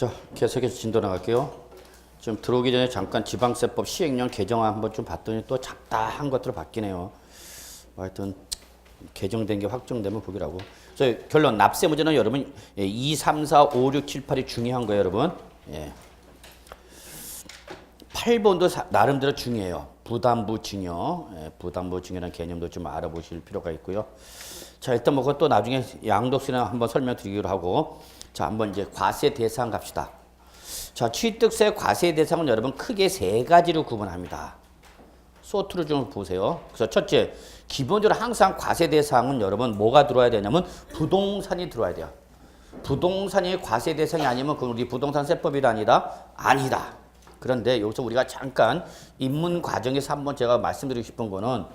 자, 계속해서 진도 나갈게요. 좀 들어오기 전에 잠깐 지방세법 시행령 개정안 한번 좀 봤더니 또 잡다한 것들을 바뀌네요. 하여튼 개정된 게 확정되면 보기라고. 그래서 결론 납세 문제는 여러분 2, 3, 4, 5, 6, 7, 8이 중요한 거예요, 여러분. 예. 8번도 나름대로 중요해요. 부담부 증여. 예, 부담부 증여라는 개념도 좀 알아보실 필요가 있고요. 자, 일단 뭐 그것도 나중에 양도세나 한번 설명드리기로 하고, 자, 한번 이제 과세 대상 갑시다. 자, 취득세 과세 대상은 여러분 크게 세 가지로 구분합니다. 소트를 좀 보세요. 그래서 첫째, 기본적으로 항상 과세 대상은 여러분 뭐가 들어와야 되냐면 부동산이 들어와야 돼요. 부동산이 과세 대상이 아니면 그건 우리 부동산 세법이 아니다. 그런데 여기서 우리가 잠깐 입문 과정에서 한번 제가 말씀드리고 싶은 거는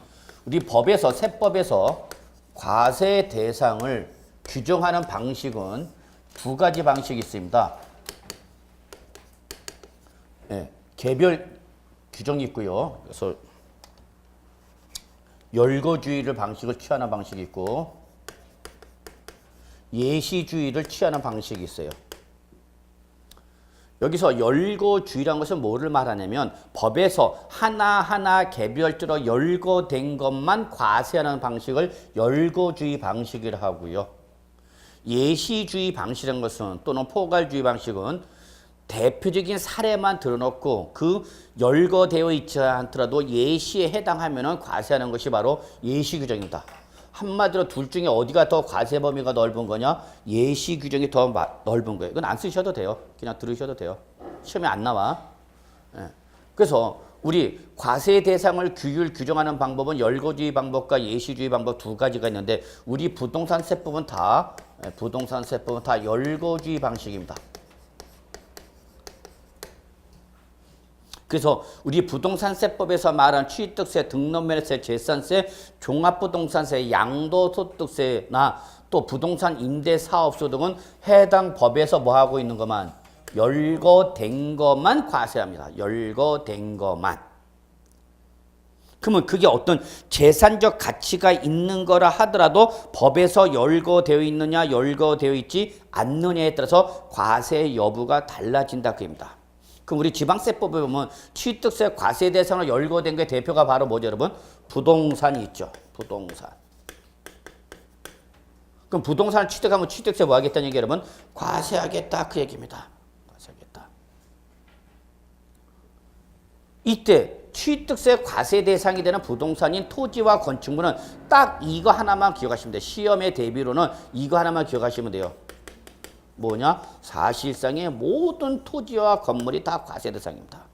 우리 법에서 세법에서 과세 대상을 규정하는 방식은 두 가지 방식이 있습니다. 네, 개별 규정이 있고요. 그래서 열거주의를 방식을 취하는 방식이 있고 예시주의를 취하는 방식이 있어요. 여기서 열거주의라는 것은 뭐를 말하냐면 법에서 하나하나 개별적으로 열거된 것만 과세하는 방식을 열거주의 방식이라고 하고요. 예시주의 방식이라는 것은 또는 포괄주의 방식은 대표적인 사례만 드러놓고 그 열거되어 있지 않더라도 예시에 해당하면 과세하는 것이 바로 예시 규정이다. 한마디로 둘 중에 어디가 더 과세 범위가 넓은 거냐? 예시 규정이 더 넓은 거예요. 이건 안 쓰셔도 돼요. 그냥 들으셔도 돼요. 시험에 안 나와. 예. 그래서 우리 과세 대상을 규정하는 방법은 열거주의 방법과 예시주의 방법 두 가지가 있는데 우리 부동산 세법은 다 열거주의 방식입니다. 그래서 우리 부동산세법에서 말한 취득세, 등록면허세, 재산세, 종합부동산세, 양도소득세나 또 부동산 임대사업소 등은 해당 법에서 뭐 하고 있는 것만 열거된 것만 과세합니다. 열거된 것만. 그러면 그게 어떤 재산적 가치가 있는 거라 하더라도 법에서 열거되어 있느냐 열거되어 있지 않느냐에 따라서 과세 여부가 달라진다 그입니다. 그럼 우리 지방세법에 보면 취득세 과세 대상으로 열거된 게 대표가 바로 뭐죠, 여러분? 부동산이 있죠. 부동산. 그럼 부동산을 취득하면 취득세 뭐 하겠다는 얘기 여러분? 과세하겠다 그 얘기입니다. 과세하겠다. 이때 취득세 과세 대상이 되는 부동산인 토지와 건축물은 딱 이거 하나만 기억하시면 돼요. 시험의 대비로는 이거 하나만 기억하시면 돼요. 뭐냐? 사실상의 모든 토지와 건물이 다 과세 대상입니다.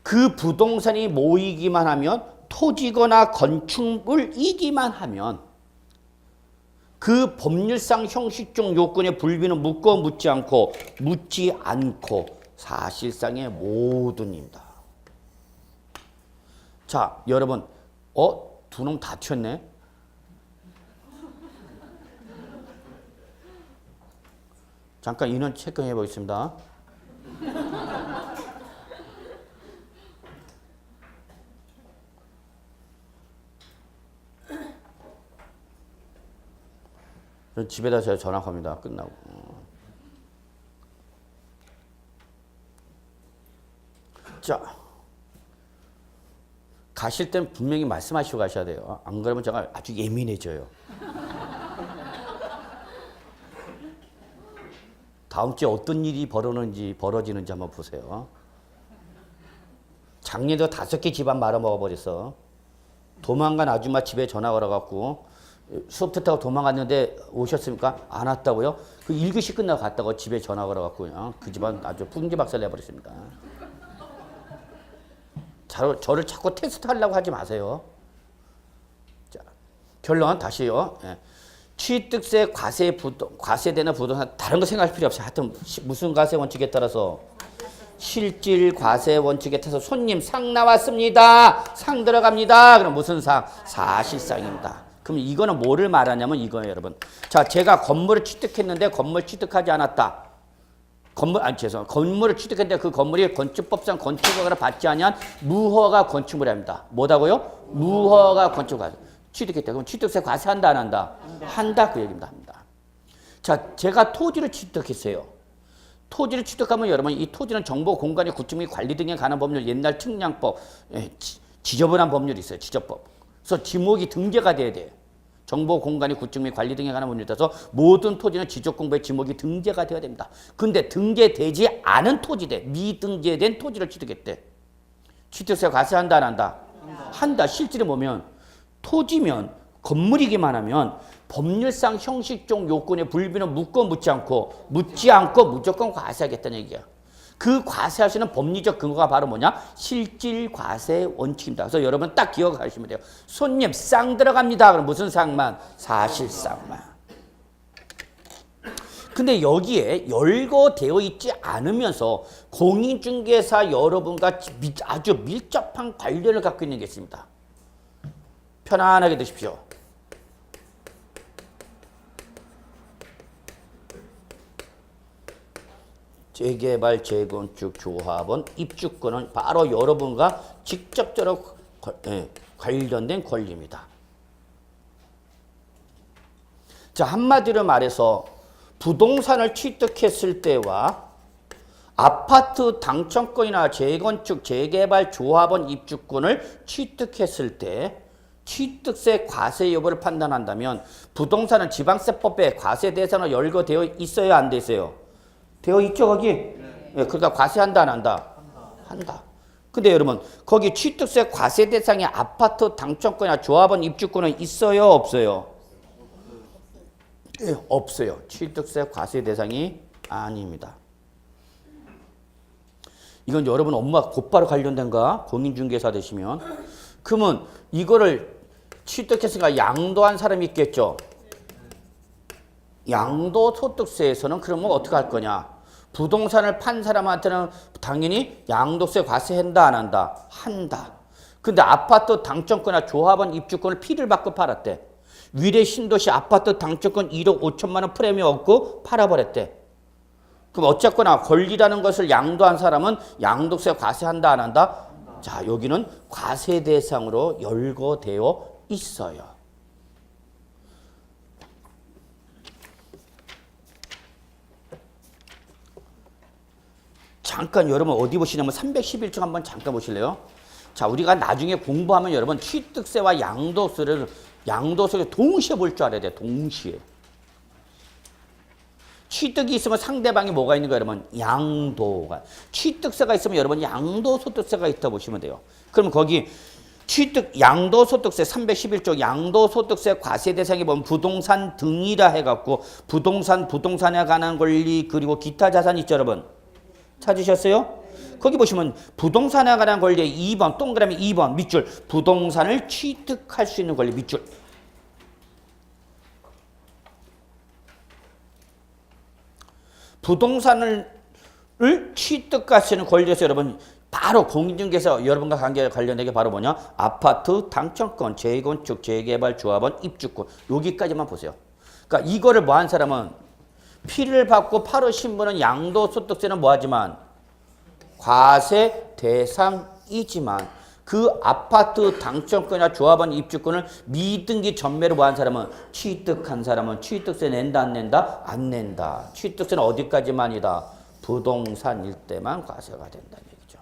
그 부동산이 모이기만 하면 토지거나 건축물이기만 하면 그 법률상 형식적 요건의 불비는 묻지 않고 사실상의 모든입니다. 자, 여러분, 두 놈 다 튀었네. 잠깐 인원 체크해 보겠습니다. 집에다 제가 전화합니다. 끝나고. 자, 가실 땐 분명히 말씀하시고 가셔야 돼요. 안 그러면 제가 아주 예민해져요. 다음 주에 어떤 일이 벌어지는지 한번 보세요. 작년에도 5개 집안 말아먹어버렸어. 도망간 아줌마 집에 전화 걸어갖고 수업 듣다가 도망갔는데 오셨습니까? 안 왔다고요? 그 1교시 끝나고 갔다고 집에 전화 걸어갖고 그 집안 아주 풍지박살 내버렸습니다. 저를 자꾸 테스트하려고 하지 마세요. 자, 결론 다시요. 예. 취득세 과세되는 부동산 다른 거 생각할 필요 없어요. 하여튼 무슨 과세 원칙에 따라서 실질 과세 원칙에 따라서 손님 상 나왔습니다. 상 들어갑니다. 그럼 무슨 상? 사실상입니다. 그럼 이거는 뭐를 말하냐면 이거예요, 여러분. 자, 제가 건물을 취득했는데 건물 취득하지 않았다. 건물을 취득했는데 그 건물이 건축법상 건축허가를 받지 않은 무허가 건축물이 합니다. 뭐다고요? 무허가 건축허가. 취득했다. 그럼 취득세 과세한다 안 한다? 한다 그 얘기입니다. 합니다. 자, 제가 토지를 취득했어요. 토지를 취득하면 여러분 이 토지는 정보 공간의 구축 및 관리 등에 관한 법률 옛날 측량법 지저분한 법률이 있어요. 지저법. 그래서 지목이 등재가 돼야 돼요. 정보 공간의 구축 및 관리 등에 관한 법률에 따라서 모든 토지는 지적 공부의 지목이 등재가 되어야 됩니다. 근데 등재되지 않은 토지대 미등재된 토지를 취득했대. 취득세 과세한다 안 한다? 한다. 실제로 보면 토지면 건물이기만 하면 법률상 형식적 요건의 불비는 묻지 않고 무조건 과세하겠다는 얘기야. 그 과세할 수 있는 법리적 근거가 바로 뭐냐? 실질 과세 원칙입니다. 그래서 여러분 딱 기억하시면 돼요. 손님 쌍 들어갑니다. 그럼 무슨 쌍만? 사실상만. 근데 여기에 열거되어 있지 않으면서 공인중개사 여러분과 아주 밀접한 관련을 갖고 있는 게 있습니다. 편안하게 드십시오. 재개발, 재건축, 조합원, 입주권은 바로 여러분과 직접적으로 관련된 권리입니다. 자, 한마디로 말해서 부동산을 취득했을 때와 아파트 당첨권이나 재건축, 재개발, 조합원, 입주권을 취득했을 때 취득세 과세 여부를 판단한다면 부동산은 지방세법에 과세 대상으로 열거되어 있어야 안 돼 있어요? 되어 있죠, 거기? 네. 그러니까 과세한다, 안 한다? 한다. 근데 여러분, 거기 취득세 과세 대상에 아파트 당첨권이나 조합원 입주권은 있어요, 없어요? 네, 없어요. 취득세 과세 대상이 아닙니다. 이건 여러분 업무와 곧바로 관련된가? 공인중개사 되시면. 그러면 이거를 취득했으니까 양도한 사람이 있겠죠? 양도소득세에서는 그러면 어떻게 할 거냐? 부동산을 판 사람한테는 당연히 양도세 과세한다 안 한다? 한다. 근데 아파트 당첨권이나 조합원 입주권을 피를 받고 팔았대. 위례 신도시 아파트 당첨권 1억 5천만 원 프리미엄 얻고 팔아버렸대. 그럼 어쨌거나 권리라는 것을 양도한 사람은 양도세 과세한다 안 한다? 자, 여기는 과세 대상으로 열거되어 있어요. 잠깐 여러분 어디 보시냐면 311쪽 한번 잠깐 보실래요? 자, 우리가 나중에 공부하면 여러분 취득세와 양도세를 동시에 볼 줄 알아야 돼요. 동시에. 취득이 있으면 상대방이 뭐가 있는 거예요, 여러분? 양도가. 취득세가 있으면 여러분 양도소득세가 있다 보시면 돼요. 그럼 거기 양도소득세 311조 양도소득세 과세 대상에 보면 부동산 등이라 해갖고 부동산에 관한 권리 그리고 기타 자산 있죠, 여러분? 찾으셨어요? 거기 보시면 부동산에 관한 권리의 2번 동그라미 2번 밑줄 부동산을 취득할 수 있는 권리 밑줄 부동산을 취득할 수 있는 권리에서 여러분 바로 공인중개사 여러분과 관련된 게 바로 뭐냐? 아파트 당첨권, 재건축, 재개발, 조합원, 입주권 여기까지만 보세요. 그러니까 이거를 뭐 한 사람은 피를 받고 팔으신 분은 양도소득세는 뭐하지만 과세 대상이지만 그 아파트 당첨권이나 조합원 입주권을 미등기 전매로 뭐한 사람은 취득한 사람은 취득세 낸다 안 낸다? 안 낸다. 취득세는 어디까지만이다? 부동산일 때만 과세가 된다는 얘기죠.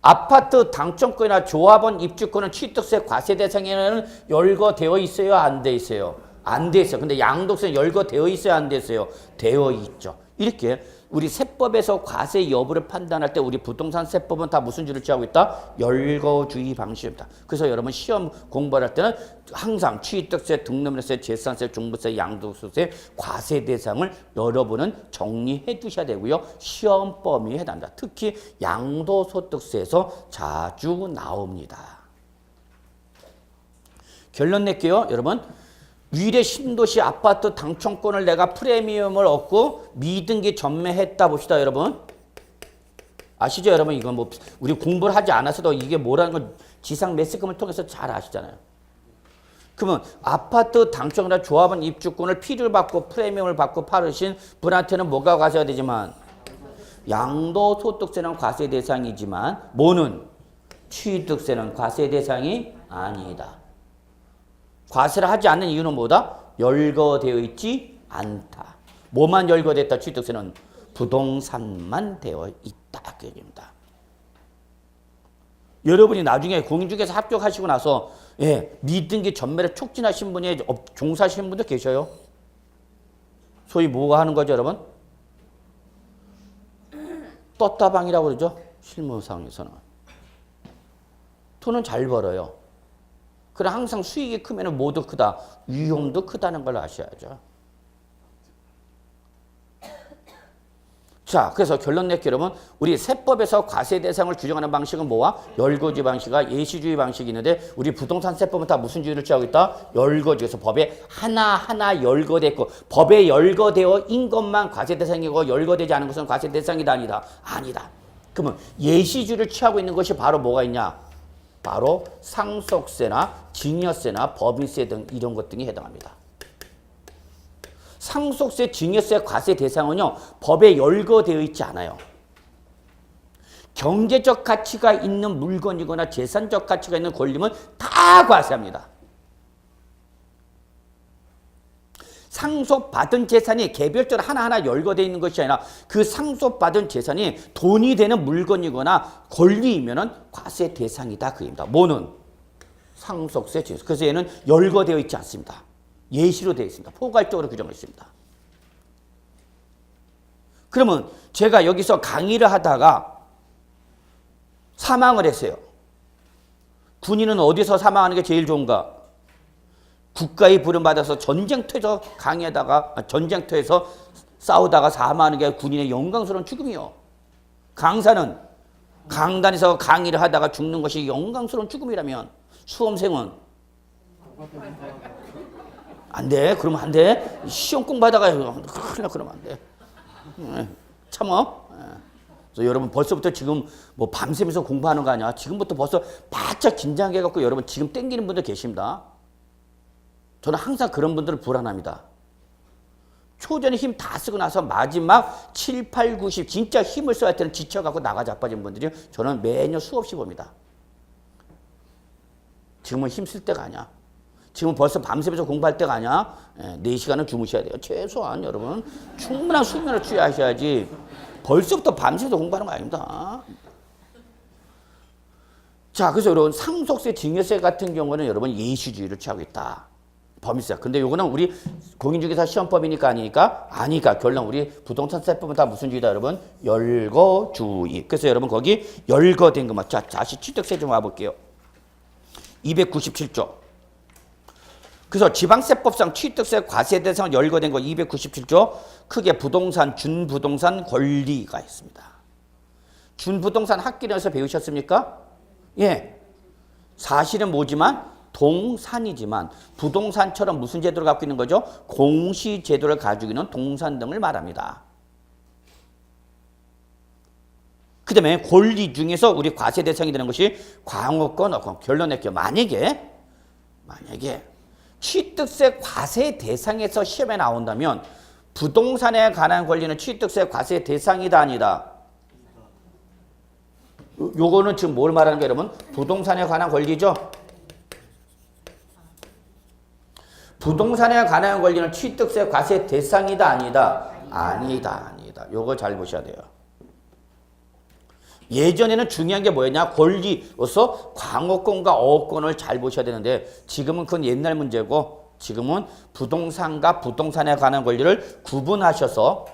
아파트 당첨권이나 조합원 입주권은 취득세 과세 대상에는 열거되어 있어요? 안 돼 있어요? 안 돼 있어요. 근데 양도세는 열거되어 있어요? 안 돼 있어요? 되어 있죠. 이렇게 우리 세법에서 과세 여부를 판단할 때 우리 부동산 세법은 다 무슨 줄을 취하고 있다? 열거주의 방식입니다. 그래서 여러분 시험 공부할 때는 항상 취득세, 등록세, 재산세, 종부세, 양도소득세, 과세 대상을 여러분은 정리해 두셔야 되고요. 시험 범위에 해당합니다. 특히 양도소득세에서 자주 나옵니다. 결론 낼게요, 여러분. 위례 신도시 아파트 당첨권을 내가 프리미엄을 얻고 미등기 전매했다 봅시다, 여러분. 아시죠, 여러분? 이건 뭐 우리 공부를 하지 않아서도 이게 뭐라는 걸 지상 매스컴을 통해서 잘 아시잖아요. 그러면 아파트 당첨이나 조합원 입주권을 피를 받고 프리미엄을 받고 팔으신 분한테는 뭐가 과세가 되지만 양도소득세는 과세 대상이지만 뭐는 취득세는 과세 대상이 아니다. 과세를 하지 않는 이유는 뭐다? 열거되어 있지 않다. 뭐만 열거됐다? 취득세는 부동산만 되어 있다. 그 얘기입니다. 여러분이 나중에 공인중개사 합격하시고 나서 미등기 전매를 촉진하신 분이 종사하시는 분도 계셔요. 소위 뭐가 하는 거죠, 여러분? 떴다방이라고 그러죠. 실무상에서는. 돈은 잘 벌어요. 그럼 항상 수익이 크면 뭐도 크다. 위험도 크다는 걸 아셔야죠. 자, 그래서 결론 낼게요, 여러분. 우리 세법에서 과세 대상을 규정하는 방식은 뭐와? 열거주의 방식과 예시주의 방식이 있는데 우리 부동산 세법은 다 무슨 주의를 취하고 있다? 열거주의에서 법에 하나하나 열거되어 있고 법에 열거되어 인 것만 과세 대상이고 열거되지 않은 것은 과세 대상이다 아니다? 아니다. 그러면 예시주의를 취하고 있는 것이 바로 뭐가 있냐? 바로 상속세나 증여세나 법인세 등 이런 것 등이 해당합니다. 상속세, 증여세, 과세 대상은요. 법에 열거되어 있지 않아요. 경제적 가치가 있는 물건이거나 재산적 가치가 있는 권리면 다 과세합니다. 상속받은 재산이 개별적으로 하나하나 열거되어 있는 것이 아니라 그 상속받은 재산이 돈이 되는 물건이거나 권리이면 과세 대상이다. 그입니다. 뭐는? 상속세, 증여세. 그래서 얘는 열거되어 있지 않습니다. 예시로 되어 있습니다. 포괄적으로 규정을 했습니다. 그러면 제가 여기서 강의를 하다가 사망을 했어요. 군인은 어디서 사망하는 게 제일 좋은가? 국가의 부름받아서 전쟁터에서 전쟁터에서 싸우다가 사망하는 게 군인의 영광스러운 죽음이요. 강사는 강단에서 강의를 하다가 죽는 것이 영광스러운 죽음이라면 수험생은 안 돼. 그러면 안 돼. 시험 공부하다가 큰일 나. 그러면 안 돼. 참어. 그래서 여러분 벌써부터 지금 뭐 밤새면서 공부하는 거 아니야. 지금부터 벌써 바짝 긴장해갖고 여러분 지금 땡기는 분들 계십니다. 저는 항상 그런 분들을 불안합니다. 초전에 힘 다 쓰고 나서 마지막 7, 8, 90 진짜 힘을 써야 할 때는 지쳐갖고 나가 자빠진 분들이 저는 매년 수없이 봅니다. 지금은 힘 쓸 때가 아니야. 지금 벌써 밤새면서 공부할 때가 아니야. 4시간은 주무셔야 돼요. 최소한 여러분 충분한 수면을 취하셔야지 벌써부터 밤새서 공부하는 거 아닙니다. 자, 그래서 여러분 상속세, 증여세 같은 경우는 여러분 예시주의를 취하고 있다. 법인세. 근데 요거는 우리 공인중개사 시험법이니까 아니니까 결론 우리 부동산세법은 다 무슨 주의다 여러분? 열거주의. 그래서 여러분 거기 열거된 것만. 자, 다시 취득세 좀 와볼게요. 297조. 그래서 지방세법상 취득세 과세 대상 열거된 거 297조 크게 부동산, 준부동산 권리가 있습니다. 준부동산 학기에서 배우셨습니까? 예. 사실은 뭐지만 동산이지만 부동산처럼 무슨 제도를 갖고 있는 거죠? 공시제도를 가지고 있는 동산 등을 말합니다. 그 다음에 권리 중에서 우리 과세 대상이 되는 것이 광업권, 어권. 결론 낼게요. 만약에 취득세 과세 대상에서 시험에 나온다면 부동산에 관한 권리는 취득세 과세 대상이다 아니다? 요거는 지금 뭘 말하는 거예요 여러분? 부동산에 관한 권리죠? 부동산에 관한 권리는 취득세 과세 대상이다 아니다? 아니다. 요거 잘 보셔야 돼요. 예전에는 중요한 게 뭐였냐? 권리로서 광업권과 어업권을 잘 보셔야 되는데 지금은 그건 옛날 문제고 지금은 부동산과 부동산에 관한 권리를 구분하셔서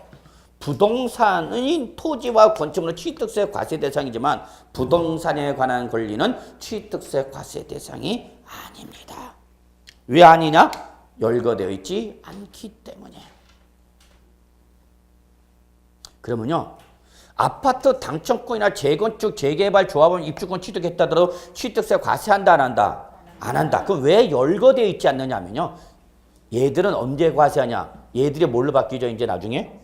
부동산은 토지와 건축물은 취득세 과세 대상이지만 부동산에 관한 권리는 취득세 과세 대상이 아닙니다. 왜 아니냐? 열거되어 있지 않기 때문에. 그러면요. 아파트 당첨권이나 재건축, 재개발, 조합원 입주권 취득했다더라도 취득세 과세한다 안 한다? 안 한다. 그럼 왜 열거되어 있지 않느냐면요. 얘들은 언제 과세하냐? 얘들이 뭘로 바뀌죠? 이제 나중에?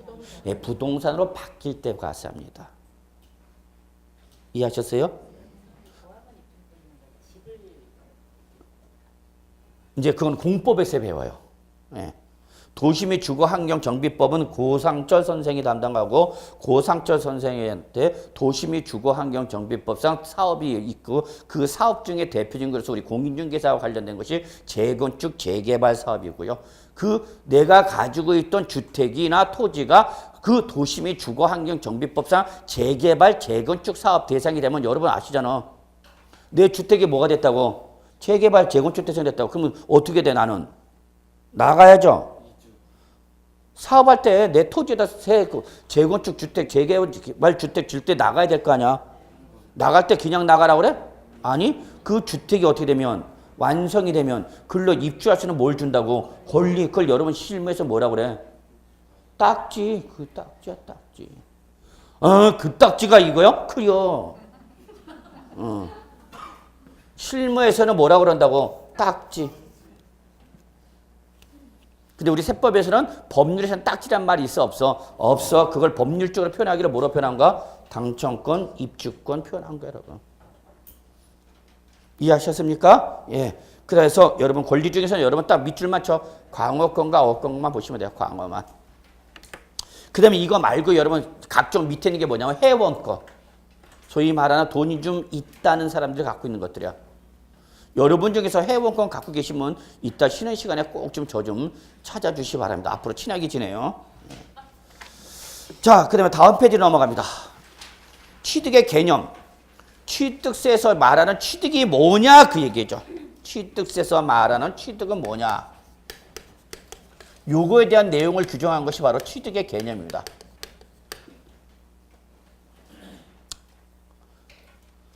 부동산으로 바뀔 때 과세합니다. 이해하셨어요? 이제 그건 공법에서 배워요. 도시 및 주거 환경 정비법은 고상철 선생이 담당하고 고상철 선생한테 도시 및 주거 환경 정비법상 사업이 있고 그 사업 중에 대표적인 것으로 우리 공인중개사와 관련된 것이 재건축 재개발 사업이고요. 그 내가 가지고 있던 주택이나 토지가 그 도시 및 주거 환경 정비법상 재개발 재건축 사업 대상이 되면 여러분 아시잖아. 내 주택이 뭐가 됐다고? 재개발 재건축 대상이 됐다고. 그러면 어떻게 돼 나는? 나가야죠. 사업할 때 내 토지에다 새 재건축 주택, 재개발 주택 줄 때 나가야 될 거 아니야. 나갈 때 그냥 나가라 그래? 아니, 그 주택이 어떻게 되면 완성이 되면 글로 입주할 수는 뭘 준다고? 권리. 그걸 여러분 실무에서 뭐라 그래? 딱지. 그 딱지야, 딱지. 그 딱지가 이거요? 그려. 실무에서는 뭐라 그런다고? 딱지. 근데 우리 세법에서는 법률에서는 딱지란 말이 있어 없어? 없어. 그걸 법률적으로 표현하기를 뭐로 표현한가? 당첨권, 입주권 표현한 거야, 여러분. 이해하셨습니까? 예. 그래서 여러분 권리 중에서는 여러분 딱 밑줄 맞춰. 광어권과 어권만 보시면 돼요. 광어만. 그 다음에 이거 말고 여러분 각종 밑에 있는 게 뭐냐면 회원권. 소위 말하는 돈이 좀 있다는 사람들이 갖고 있는 것들이야. 여러분 중에서 회원권 갖고 계시면 이따 쉬는 시간에 꼭 좀 저 좀 찾아주시기 바랍니다. 앞으로 친하게 지내요. 자, 그 다음에 다음 페이지로 넘어갑니다. 취득의 개념. 취득세에서 말하는 취득이 뭐냐 그 얘기죠. 취득세에서 말하는 취득은 뭐냐. 요거에 대한 내용을 규정한 것이 바로 취득의 개념입니다.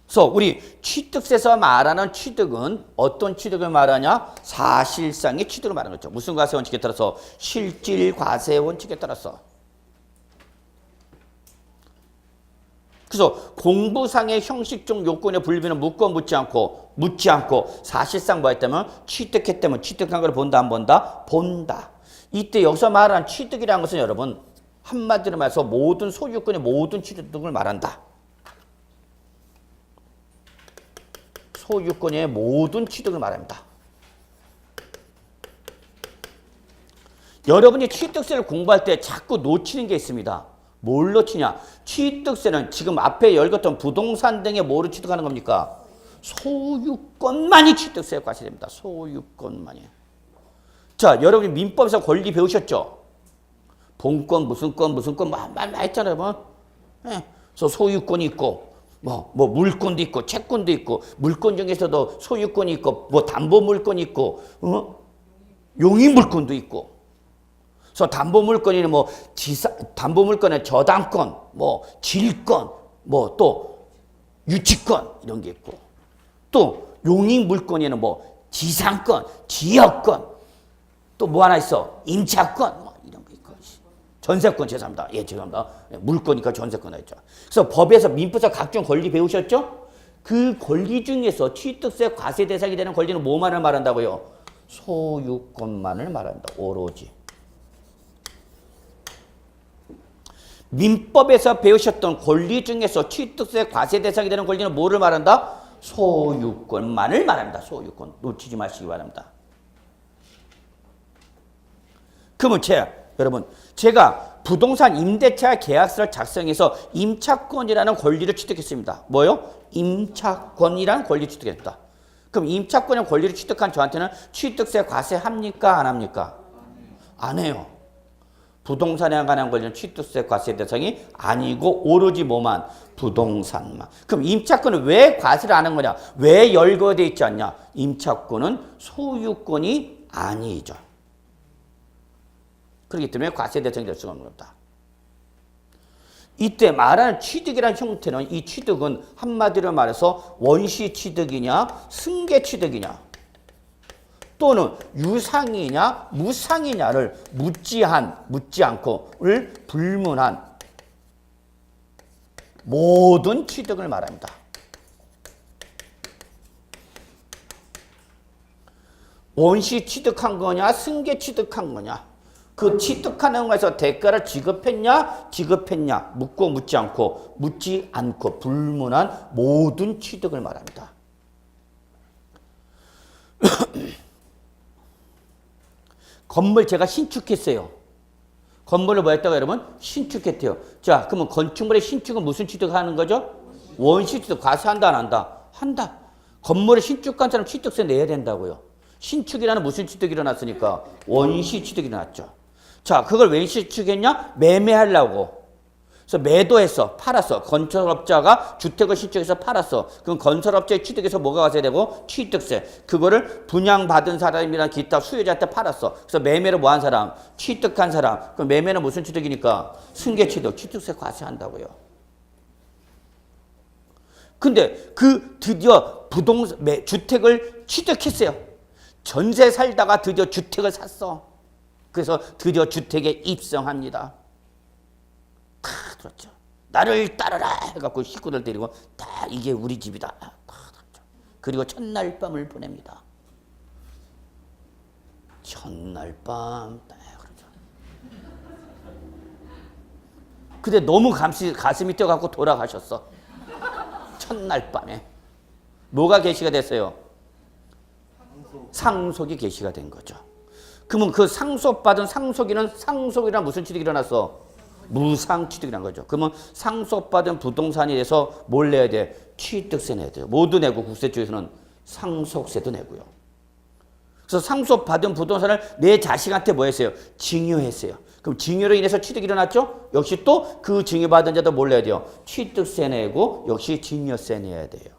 그래서 우리 취득세에서 말하는 취득은 어떤 취득을 말하냐? 사실상의 취득을 말하는 거죠. 무슨 과세 원칙에 따라서? 실질 과세 원칙에 따라서. 그래서 공부상의 형식적 요건의 불비는 묻지 않고 사실상 뭐 했다면 취득했다면 취득한 걸 본다 안 본다? 본다. 이때 여기서 말하는 취득이라는 것은 여러분 한마디로 말해서 모든 소유권의 모든 취득을 말한다. 소유권의 모든 취득을 말합니다. 여러분이 취득세를 공부할 때 자꾸 놓치는 게 있습니다. 뭘 놓치냐? 취득세는 지금 앞에 열었던 부동산 등의 뭐를 취득하는 겁니까? 소유권만이 취득세에 과세됩니다. 소유권만이. 자, 여러분이 민법에서 권리 배우셨죠? 본권, 무슨 권 말 했잖아요. 뭐. 예. 그래서 소유권이 있고 뭐 물권도 있고 채권도 있고 물권 중에서도 소유권이 있고 뭐 담보물권이 있고 용익물권도 있고. 그래서 담보물권에는 뭐 담보물권의 저당권, 뭐 질권, 뭐 또 유치권 이런 게 있고 또 용익물권에는 뭐 지상권, 지역권 또 뭐 하나 있어? 임차권 뭐 이런 거 있고 전세권 죄송합니다. 예, 죄송합니다. 물권이니까 전세권 했죠. 그래서 법에서 민법에서 각종 권리 배우셨죠? 그 권리 중에서 취득세 과세 대상이 되는 권리는 뭐만을 말한다고요? 소유권만을 말한다. 오로지. 민법에서 배우셨던 권리 중에서 취득세 과세 대상이 되는 권리는 뭐를 말한다? 소유권만을 말합니다. 소유권. 놓치지 마시기 바랍니다. 그러면 여러분 제가 부동산 임대차 계약서를 작성해서 임차권이라는 권리를 취득했습니다. 뭐요? 임차권이라는 권리를 취득했다. 그럼 임차권의 권리를 취득한 저한테는 취득세 과세합니까? 안 합니까? 안 해요. 부동산에 관한 권리는 취득세 과세 대상이 아니고 오로지 뭐만? 부동산만. 그럼 임차권은 왜 과세를 안 한 거냐? 왜 열거되어 있지 않냐? 임차권은 소유권이 아니죠. 그렇기 때문에 과세 대상이 될 수가 없는 겁니다. 이때 말하는 취득이라는 형태는 이 취득은 한마디로 말해서 원시 취득이냐 승계 취득이냐 또는 유상이냐 무상이냐를 묻지 않고를 불문한 모든 취득을 말합니다. 원시 취득한 거냐 승계 취득한 거냐 그 취득하는 거에서 대가를 지급했냐 묻지 않고 불문한 모든 취득을 말합니다. 건물 제가 신축했어요. 건물을 뭐 했다고 여러분? 신축했대요. 자, 그러면 건축물의 신축은 무슨 취득하는 거죠? 원시 취득. 과세한다 안 한다? 한다. 건물을 신축한 사람 취득세 내야 된다고요. 신축이라는 무슨 취득이 일어났으니까? 원시 취득이 일어났죠. 자, 그걸 왜 신축했냐? 매매하려고. 그래서 매도해서 팔았어. 건설업자가 주택을 신축해서 팔았어. 그럼 건설업자의 취득에서 뭐가 과세되고? 취득세. 그거를 분양받은 사람이랑 기타 수요자한테 팔았어. 그래서 매매를 뭐 한 사람? 취득한 사람. 그럼 매매는 무슨 취득이니까? 승계취득. 취득세 과세한다고요. 근데 그 드디어 주택을 취득했어요. 전세 살다가 드디어 주택을 샀어. 그래서 드디어 주택에 입성합니다. 다 들었죠. 나를 따르라 해갖고 식구들 데리고 다 이게 우리 집이다. 다 들었죠. 그리고 첫날 밤을 보냅니다. 첫날 밤, 그러죠. 근데 너무 가슴이 뛰어갖고 돌아가셨어. 첫날 밤에. 뭐가 계시가 됐어요? 상속이 계시가 된 거죠. 그러면 그 상속받은 상속이란 무슨 취득이 일어났어? 무상취득이라는 거죠. 그러면 상속받은 부동산에 대해서 뭘 내야 돼? 취득세 내야 돼요. 모두 내고 국세 쪽에서는 상속세도 내고요. 그래서 상속받은 부동산을 내 자식한테 뭐 했어요? 증여했어요. 그럼 증여로 인해서 취득이 일어났죠? 역시 또 그 증여받은 자도 뭘 내야 돼요? 취득세 내고 역시 증여세 내야 돼요.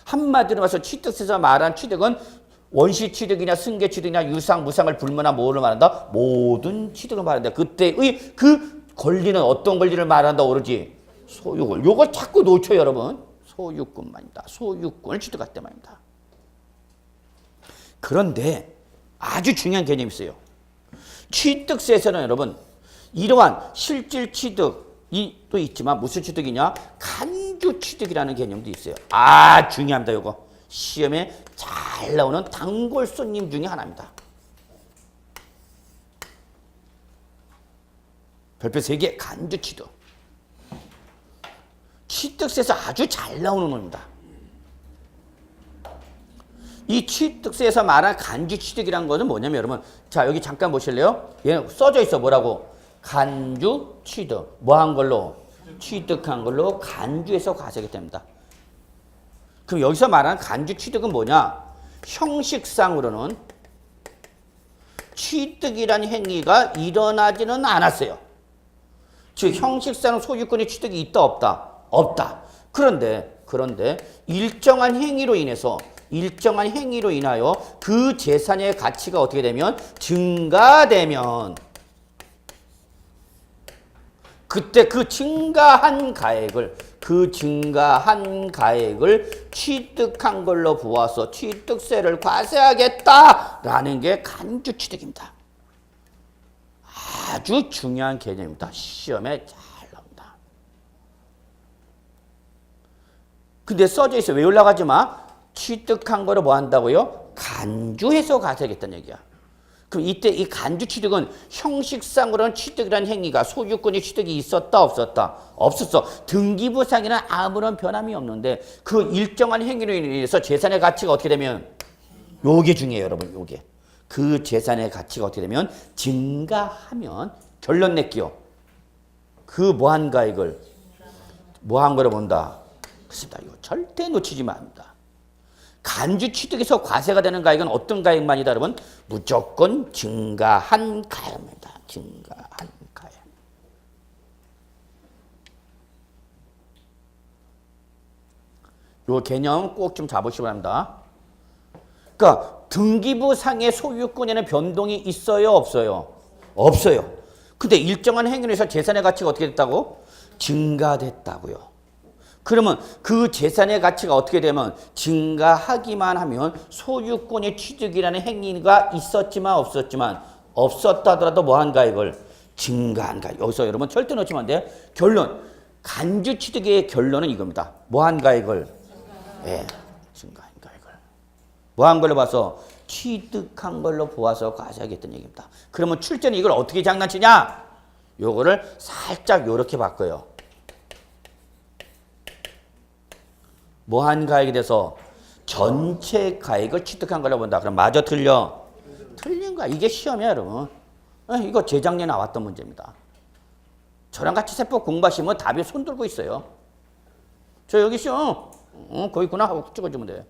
한마디로 말해서 취득세에서 말한 취득은 원시 취득이냐 승계 취득이냐 유상 무상을 불문한 뭐를 말한다? 모든 취득을 말한다. 그때의 그 권리는 어떤 권리를 말한다 오로지 소유권. 요걸 자꾸 놓쳐요 여러분. 소유권만이다. 소유권을 취득할 때 말입니다. 그런데 아주 중요한 개념이 있어요. 취득세에서는 여러분 이러한 실질 취득이 또 있지만 무슨 취득이냐? 간주 취득이라는 개념도 있어요. 아 중요합니다. 요거 시험에 잘 나오는 단골 손님 중에 하나입니다. 별표 3개 간주 취득. 취득세에서 아주 잘 나오는 놈입니다. 이 취득세에서 말한 간주 취득이란 것은 뭐냐면 여러분 자 여기 잠깐 보실래요? 얘 써져 있어 뭐라고? 간주 취득. 뭐 한 걸로? 취득한 걸로 간주해서 과세하게 됩니다. 그럼 여기서 말하는 간주 취득은 뭐냐? 형식상으로는 취득이라는 행위가 일어나지는 않았어요. 즉 형식상 소유권의 취득이 있다 없다? 없다. 그런데 일정한 행위로 인하여 그 재산의 가치가 어떻게 되면 증가되면 그때 그 증가한 가액을 취득한 걸로 보아서 취득세를 과세하겠다라는 게 간주 취득입니다. 아주 중요한 개념입니다. 시험에 잘 나옵니다. 근데 써져 있어요. 왜 올라가지 마? 취득한 거를 뭐 한다고요? 간주해서 과세하겠다는 얘기야. 그럼 이때 이 간주 취득은 형식상으로는 취득이라는 행위가 소유권의 취득이 있었다 없었다? 없었어. 등기부상에는 아무런 변함이 없는데 그 일정한 행위로 인해서 재산의 가치가 어떻게 되면 요게 중요해요 여러분. 요게. 그 재산의 가치가 어떻게 되면 증가하면 결론 낼게요. 그 뭐한 가액을 뭐한 거를 본다. 그렇습니다. 이거 절대 놓치지 맙니다. 간주 취득에서 과세가 되는 가액은 어떤 가액만이다 여러분? 무조건 증가한 가액입니다. 증가한 가액. 요 개념 꼭 좀 잡으시기 바랍니다. 그러니까 등기부상의 소유권에는 변동이 있어요 없어요? 없어요. 근데 일정한 행위로 해서 재산의 가치가 어떻게 됐다고? 증가됐다고요. 그러면 그 재산의 가치가 어떻게 되면 증가하기만 하면 소유권의 취득이라는 행위가 있었지만 없었다 하더라도 뭐한 가액을 증가한 가액. 여기서 여러분 절대 놓치면 안 돼. 결론. 간주 취득의 결론은 이겁니다. 뭐한 가액을? 예, 증가한 가액을. 뭐한 걸로 봐서? 취득한 걸로 보아서 과세하겠다는 얘기입니다. 그러면 출제는 이걸 어떻게 장난치냐? 요거를 살짝 요렇게 바꿔요. 뭐한 가액에 대해서 전체 가액을 취득한 걸로 본다. 그럼 마저 틀려? 틀린 이게 시험이야, 여러분. 이거 재작년에 나왔던 문제입니다. 저랑 같이 세법 공부하시면 답이 손 들고 있어요. 저 여기 시험, 거기 있구나 하고 찍어주면 돼.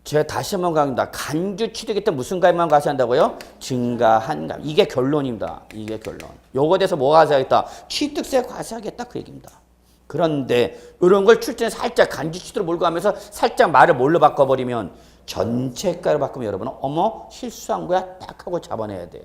제가 다시 한번 강조합니다. 간주 취득에 때 무슨 가입만 과세한다고요? 증가한 가입. 이게 결론입니다. 이게 결론. 요거에 대해서 뭐 과세하겠다? 취득세 과세하겠다 그 얘기입니다. 그런데 이런 걸 출제는 살짝 간주 취득으로 몰고 가면서 살짝 말을 뭘로 바꿔버리면 전체가로 바꾸면 여러분은 어머 실수한 거야 딱 하고 잡아내야 돼요.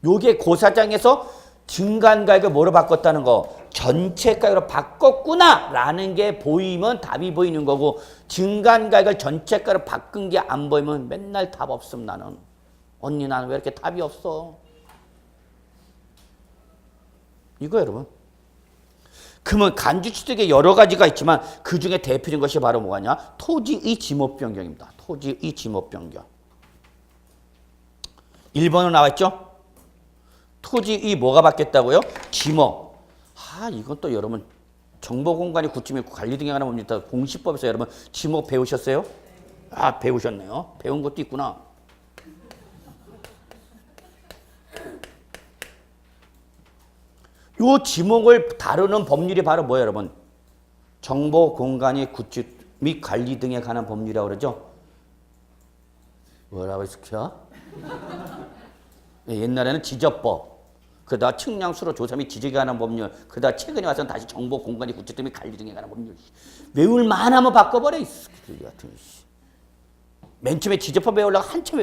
요게 고사장에서 증가한가액을 뭐로 바꿨다는 거 전체가액으로 바꿨구나 라는 게 보이면 답이 보이는 거고 증가한가액을 전체가로 바꾼 게 안 보이면 맨날 답 없음 나는. 언니 나는 왜 이렇게 답이 없어. 이거 여러분. 그러면 간주취득에 여러 가지가 있지만 그중에 대표적인 것이 바로 뭐냐? 토지의 지목 변경입니다. 토지의 지목 변경. 1번으로 나와있죠? 토지의 뭐가 바뀌었다고요? 지목. 이건 또 여러분 정보공간이 구축 관리 등에 관한 법률 공시법에서 여러분 지목 배우셨어요? 배우셨네요. 배운 것도 있구나. 요 지목을 다루는 법률이 바로 뭐예요, 여러분? 정보공간의 구축 및 관리 등에 관한 법률이라고 그러죠? 뭐라고 했을까? 옛날에는 지적법. 그러다가 측량수로 조사 및 지적에 관한 법률, 그러다가 최근에 와서는 다시 정보 공간의 구축 및 관리 등에 관한 법률. 외울 만하면 바꿔버려. 맨 처음에 지적법 외우려고 한참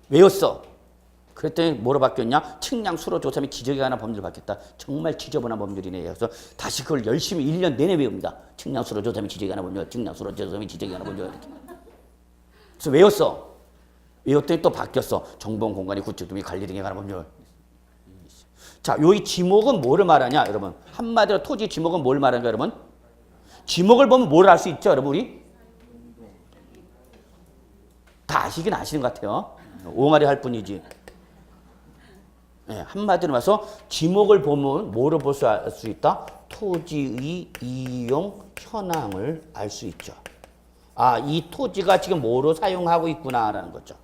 외웠어. 그랬더니 뭐로 바뀌었냐? 측량수로 조사 및 지적에 관한 법률로 바뀌었다. 정말 지저분한 법률이네. 그래서 다시 그걸 열심히 1년 내내 외웁니다. 측량수로 조사 및 지적에 관한 법률, 측량수로 조사 및 지적에 관한 법률. 이렇게. 그래서 외웠더니 또 바뀌었어. 정보 공간의 구축 및 관리 등에 관한 법률. 자, 요 지목은 뭐를 말하냐, 여러분? 한마디로 토지 지목은 뭘 말하는가, 여러분? 지목을 보면 뭘 알 수 있죠, 여러분? 우리? 다 아시는 것 같아요. 옹알이 할 뿐이지. 한마디로 말해서 지목을 보면 뭐를 볼 수 있다? 토지의 이용 현황을 알 수 있죠. 이 토지가 지금 뭐로 사용하고 있구나라는 거죠.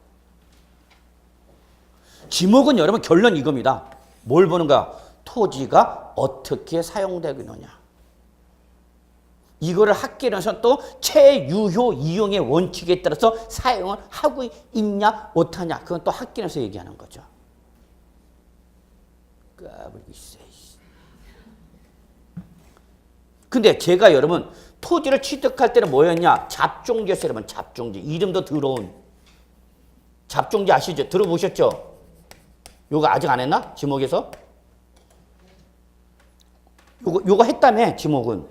지목은 여러분 결론 이겁니다. 뭘 보는가? 토지가 어떻게 사용되고 있느냐. 이거를 학계에서 또 체유효 이용의 원칙에 따라서 사용을 하고 있냐 못하냐. 그건 또 학계에서 얘기하는 거죠. 까불고 있어. 근데 제가 여러분 토지를 취득할 때는 뭐였냐? 잡종지였어요, 여러분. 잡종지. 이름도 더러운. 잡종지 아시죠? 들어보셨죠? 요거 아직 안 했나? 지목에서? 요거 했다며, 지목은.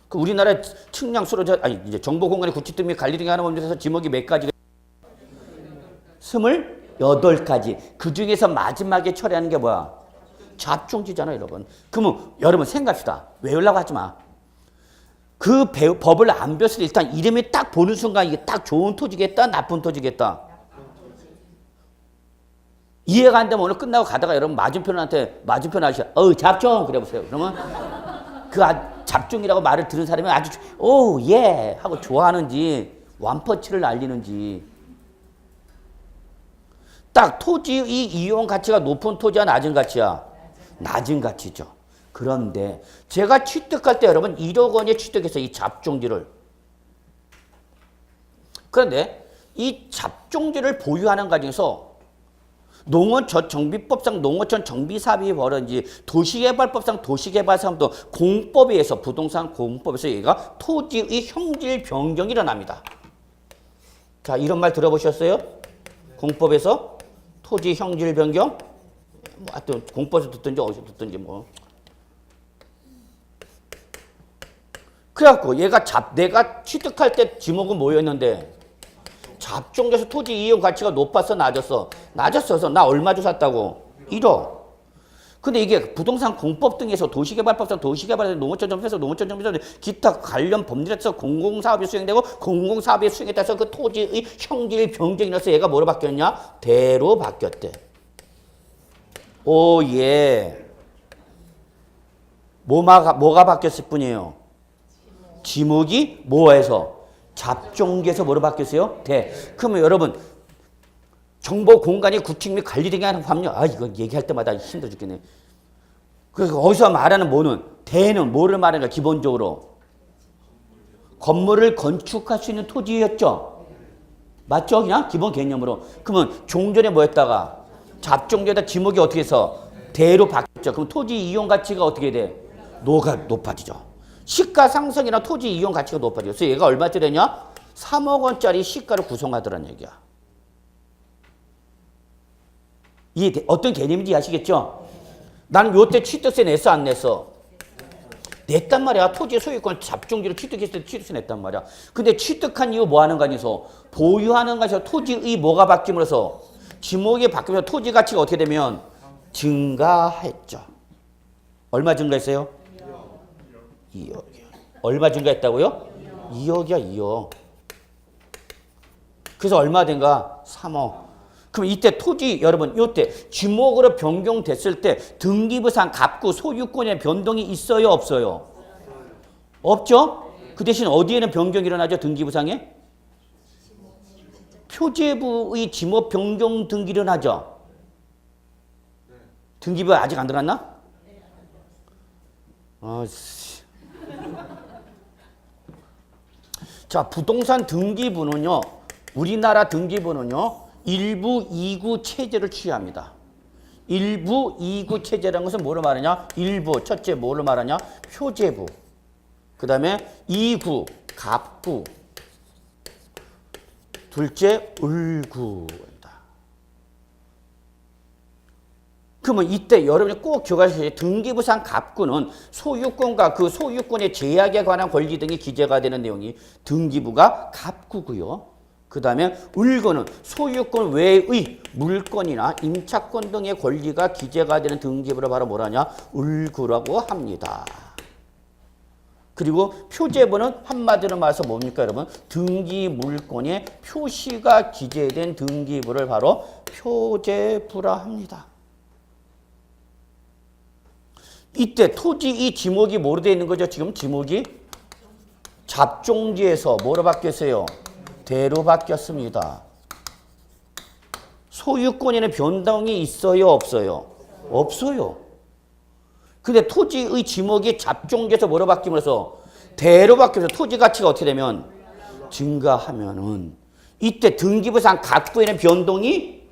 그 우리나라 측량수로, 이제 정보공간의 구축 등 및 관리 등에 하는 법률에서 지목이 몇 가지가? 28가지. 그 중에서 마지막에 처리하는 게 뭐야? 잡종지잖아, 여러분. 그러면 여러분 생각합시다. 외우려고 하지 마. 그 법을 안 배웠을 때 일단 이름이 딱 보는 순간 이게 딱 좋은 토지겠다, 나쁜 토지겠다. 이해가 안 되면 오늘 끝나고 가다가 여러분 맞은편 아저씨, 잡종! 그래 보세요. 그러면 그 잡종이라고 말을 들은 사람이 아주, 예! 하고 좋아하는지, 완퍼치를 날리는지. 딱 토지의 이용 가치가 높은 토지야, 낮은 가치야? 낮은 가치죠. 그런데 제가 취득할 때 여러분 1억 원에 취득해서 이 잡종지를. 그런데 이 잡종지를 보유하는 과정에서 농어촌 정비법상 농어촌 정비사업이 벌어진지 도시개발법상 도시개발사업도 공법에 의해서 부동산 공법에서 얘가 토지의 형질 변경이 일어납니다. 자, 이런 말 들어보셨어요? 공법에서 토지 형질 변경? 하여튼 공법에서 듣든지 어디서 듣든지 뭐. 그래갖고 얘가 내가 취득할 때 지목은 뭐였는데 잡종에서 토지 이용 가치가 높았어, 낮았어? 낮았어서 나 얼마 주 샀다고? 1억. 근데 이게 부동산 공법 등에서 도시개발법상 도시개발, 농어촌 정비에서 농어촌 정비에서 기타 관련 법률에서 공공사업이 수행되고 공공사업의 수행에 따라서 그 토지의 형질 변경이 나서 얘가 뭐로 바뀌었냐? 대로 바뀌었대. 오, 예. 뭐가 바뀌었을 뿐이에요. 지목이 뭐에서? 잡종기에서 뭐로 바뀌었어요? 대. 그러면 여러분 정보 공간이 구축 및 관리되게 하는 법령. 이거 얘기할 때마다 힘들어 죽겠네. 그래서 어디서 말하는 뭐는? 대는 뭐를 말하는가? 기본적으로 건물을 건축할 수 있는 토지였죠. 맞죠? 그냥 기본 개념으로. 그러면 종전에 뭐였다가 잡종기에다 지목이 어떻게 해서 대로 바뀌었죠. 그럼 토지 이용 가치가 어떻게 돼? 높아지죠. 시가 상승이나 토지 이용 가치가 높아져요. 그래서 얘가 얼마짜리냐? 3억 원짜리 시가를 구성하더란 얘기야. 이게 어떤 개념인지 아시겠죠? 나는 요때 취득세 냈어 안 냈어? 냈단 말이야. 토지 소유권 잡종지로 취득했을 때 취득세 냈단 말이야. 근데 취득한 이후 뭐 하는 거 아니서? 보유하는 것에서 토지의 뭐가 바뀜으로써 지목이 바뀌면서 토지 가치가 어떻게 되면 증가했죠. 얼마 증가했어요? 2억이요. 얼마 증가했다고요? 2억이야, 2억. 그래서 얼마 된가? 3억. 그럼 이때 토지, 여러분, 이때 지목으로 변경됐을 때 등기부상 갑구 소유권의 변동이 있어요, 없어요? 없죠? 그 대신 어디에는 변경이 일어나죠, 등기부상에? 표제부의 지목 변경 등기를 일어나죠. 등기부 아직 안 들어갔나? 자, 부동산 등기부는요, 우리나라 등기부는요, 1부, 2구 체제를 취합니다. 1부, 2구 체제라는 것은 뭐를 말하냐? 1부, 첫째 뭐를 말하냐? 표제부. 그 다음에 2구, 갑구. 둘째, 을구입니다. 그러면 이때 여러분이 꼭 기억하셔야 돼요. 등기부상 갑구는 소유권과 그 소유권의 제약에 관한 권리 등이 기재가 되는 내용이 등기부가 갑구고요. 그 다음에 을구는 소유권 외의 물건이나 임차권 등의 권리가 기재가 되는 등기부를 바로 뭐라냐? 을구라고 합니다. 그리고 표제부는 한마디로 말해서 뭡니까 여러분? 등기 물건의 표시가 기재된 등기부를 바로 표제부라 합니다. 이때 토지 이 지목이 뭐로 되어 있는 거죠? 지금 지목이 잡종지에서 뭐로 바뀌었어요? 대로 바뀌었습니다. 소유권에는 변동이 있어요, 없어요? 없어요. 근데 토지의 지목이 잡종지에서 뭐로 바뀌면서 대로 바뀌면서 토지 가치가 어떻게 되면 증가하면은 이때 등기부상 갑구에는 변동이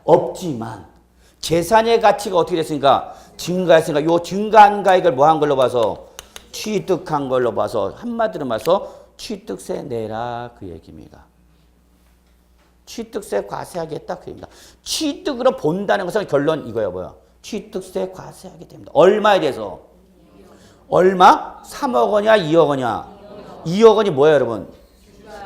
없지만 재산의 가치가 어떻게 됐으니까 증가했으니까 요 증가한 가액을 뭐 한 걸로 봐서 취득한 걸로 봐서 한마디로 말해서 취득세 내라 그 얘기입니다. 취득세 과세하겠다 그 얘기입니다. 취득으로 본다는 것은 결론 이거야 뭐야? 취득세 과세하게 됩니다. 얼마에 대해서? 얼마? 3억 원이야 2억 원이야? 2억 원이 뭐야 여러분?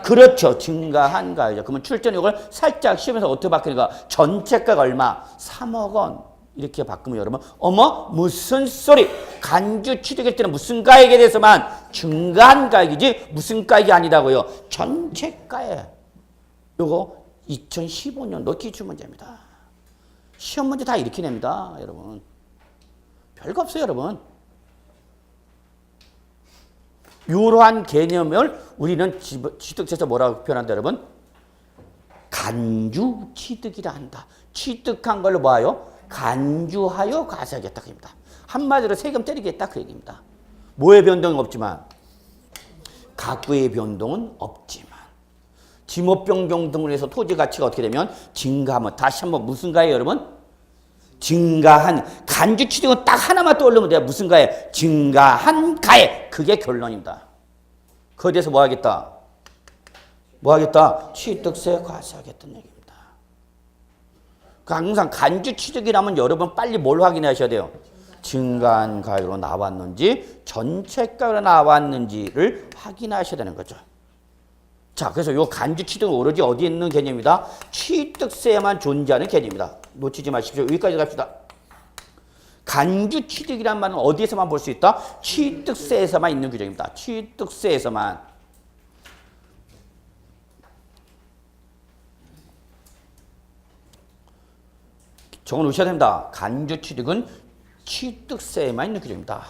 그렇죠. 증가한 가액이죠. 그러면 출전료를 살짝 시험에서 어떻게 바뀌는가? 전체가가 얼마? 3억 원. 이렇게 바꾸면 여러분 어머 무슨 소리? 간주 취득할 때는 무슨 가액에 대해서만 증가한 가액이지 무슨 가액이 아니다고요. 전체가액. 요거 2015년도 기출문제입니다. 시험 문제 다 이렇게 냅니다. 여러분. 별거 없어요. 여러분. 이러한 개념을 우리는 취득세에서 뭐라고 표현한다 여러분? 간주 취득이라 한다. 취득한 걸로 뭐하여? 간주하여 과세하겠다 그 얘기입니다. 한마디로 세금 때리겠다 그 얘기입니다. 뭐의 변동은 없지만 갑구의 변동은 없지만 지목 변경 등으로 해서 토지 가치가 어떻게 되면 증가하면 다시 한번 무슨 가에 여러분? 증가한 간주 취득은 딱 하나만 떠올리면 돼요. 무슨 가에? 증가한 가에. 그게 결론입니다. 그에 대해서 뭐 하겠다? 뭐 하겠다? 취득세 과세하겠다는 얘기입니다. 항상 간주 취득이라면 여러분 빨리 뭘 확인하셔야 돼요? 증가한 가액으로 나왔는지 전체가로 나왔는지를 확인하셔야 되는 거죠. 자, 그래서 요 간주 취득은 오로지 어디에 있는 개념이다? 취득세에만 존재하는 개념이다. 놓치지 마십시오. 여기까지 갑시다. 간주 취득이란 말은 어디에서만 볼 수 있다? 취득세에서만 있는 규정입니다. 취득세에서만. 적어 놓으셔야 됩니다. 간주 취득은 취득세에만 있는 규정입니다.